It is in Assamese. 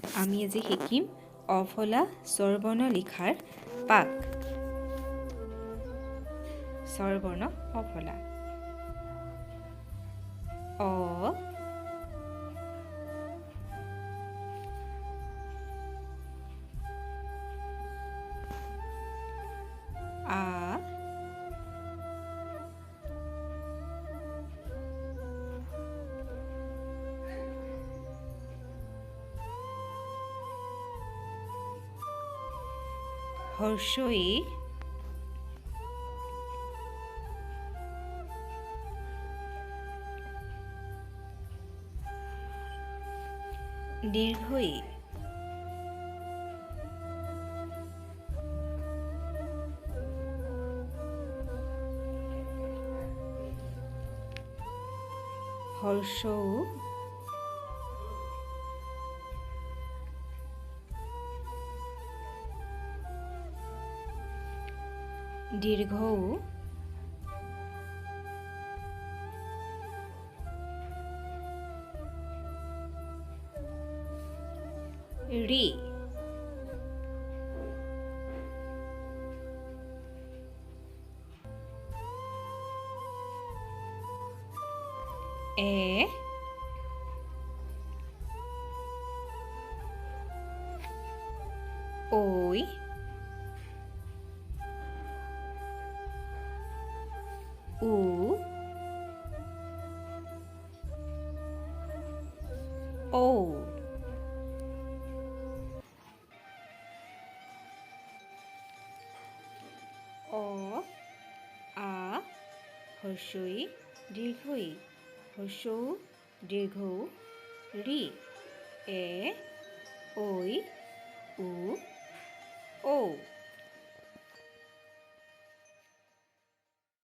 আমি আজি শিকিম অফলা স্বৰবৰ্ণ লিখাৰ পাক। স্বৰবৰ্ণ অফলা অ, আ, হৰ্ষই দীৰ্ঘই হৰ্ষৌ দীৰ্ঘৌ ৰি এ, ঐ, উ, ঔ। অ, আ, হৰ্ষই দীৰ্ঘই হৰ্ষৌ দীৰ্ঘৌ ৰি এ, ঐ, উ, ঔ।